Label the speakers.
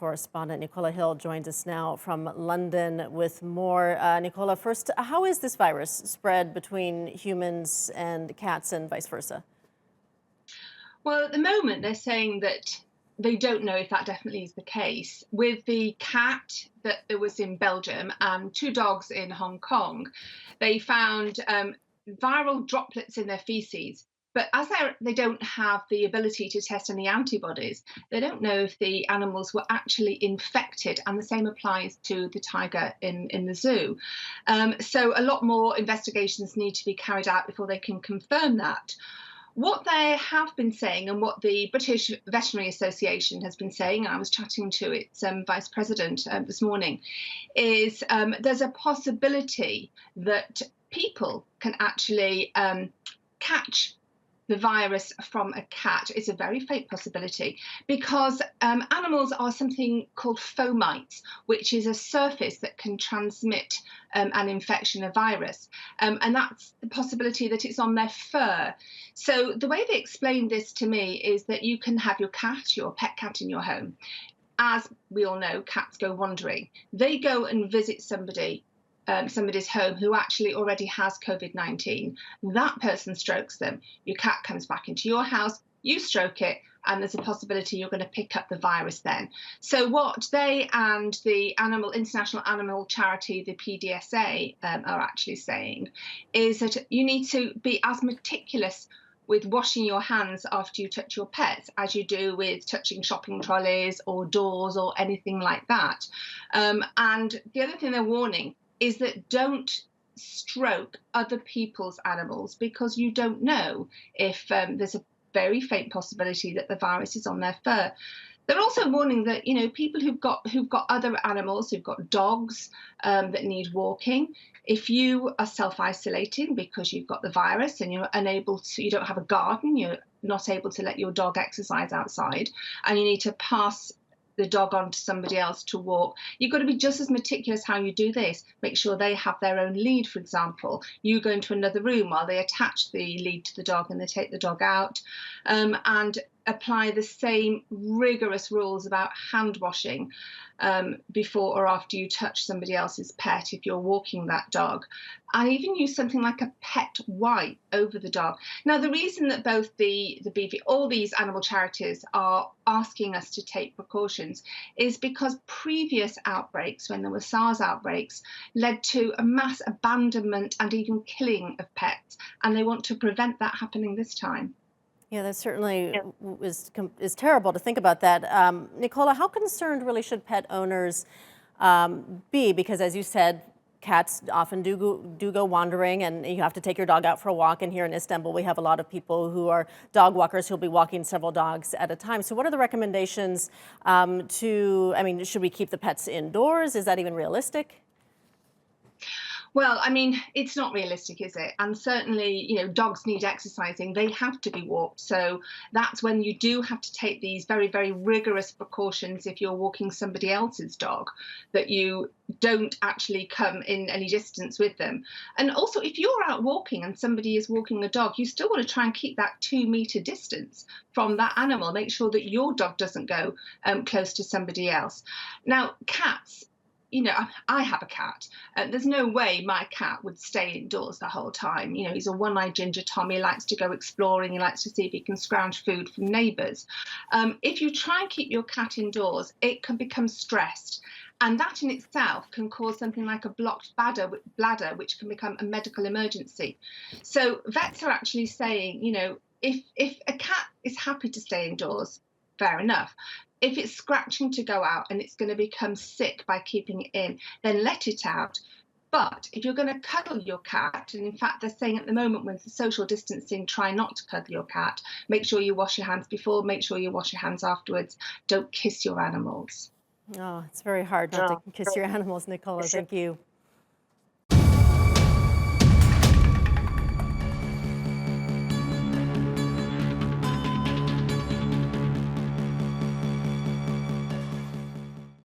Speaker 1: correspondent Nicola Hill joins us now from London with more. Nicola, first, how is this virus spread between humans and cats and vice versa?
Speaker 2: Well, at the moment, they're saying that they don't know if that definitely is the case. With the cat that was in Belgium and two dogs in Hong Kong, they found viral droplets in their feces. But as they don't have the ability to test any antibodies, they don't know if the animals were actually infected. And the same applies to the tiger in the zoo. So a lot more investigations need to be carried out before they can confirm that. What they have been saying, and what the British Veterinary Association has been saying, I was chatting to its vice president this morning, is there's a possibility that people can actually catch the virus from a cat. Is a very faint possibility because animals are something called fomites, which is a surface that can transmit an infection, a virus, and that's the possibility that it's on their fur. So the way they explained this to me is that you can have your cat, your pet cat in your home. As we all know, cats go wandering. They go and visit somebody's home who actually already has COVID-19. That person strokes them. Your cat comes back into your house, you stroke it, and there's a possibility you're going to pick up the virus then. So what they and the international animal charity, the PDSA, are actually saying is that you need to be as meticulous with washing your hands after you touch your pets as you do with touching shopping trolleys or doors or anything like that. And the other thing they're warning is that don't stroke other people's animals because you don't know if there's a very faint possibility that the virus is on their fur. They're also warning that people who've got other animals, who've got dogs that need walking. If you are self-isolating because you've got the virus and you don't have a garden, you're not able to let your dog exercise outside, and you need to pass the dog on to somebody else to walk, you've got to be just as meticulous how you do this. Make sure they have their own lead, for example. You go into another room while they attach the lead to the dog and they take the dog out, and apply the same rigorous rules about hand washing before or after you touch somebody else's pet if you're walking that dog, and even use something like a pet wipe over the dog. Now, the reason that both the BV, all these animal charities are asking us to take precautions is because previous outbreaks, when there were SARS outbreaks, led to a mass abandonment and even killing of pets, and they want to prevent that happening this time.
Speaker 1: Yeah, that certainly is terrible to think about that. Nicola, how concerned really should pet owners be? Because as you said, cats often do go wandering, and you have to take your dog out for a walk. And here in Istanbul, we have a lot of people who are dog walkers who'll be walking several dogs at a time. So what are the recommendations should we keep the pets indoors? Is that even realistic?
Speaker 2: Well, I mean, it's not realistic, is it? And certainly, dogs need exercising. They have to be walked. So that's when you do have to take these very, very rigorous precautions if you're walking somebody else's dog, that you don't actually come in any distance with them. And also, if you're out walking and somebody is walking a dog, you still want to try and keep that 2-meter distance from that animal. Make sure that your dog doesn't go close to somebody else. Now, cats, I have a cat. There's no way my cat would stay indoors the whole time. He's a one-eyed ginger Tom. He likes to go exploring. He likes to see if he can scrounge food from neighbours. If you try and keep your cat indoors, it can become stressed. And that in itself can cause something like a blocked bladder, which can become a medical emergency. So vets are actually saying, if a cat is happy to stay indoors, fair enough. If it's scratching to go out and it's going to become sick by keeping it in, then let it out. But if you're going to cuddle your cat, and in fact they're saying at the moment with the social distancing, try not to cuddle your cat. Make sure you wash your hands before, make sure you wash your hands afterwards. Don't kiss your animals.
Speaker 1: Oh, it's very hard not to kiss your animals, Nicola. Thank you.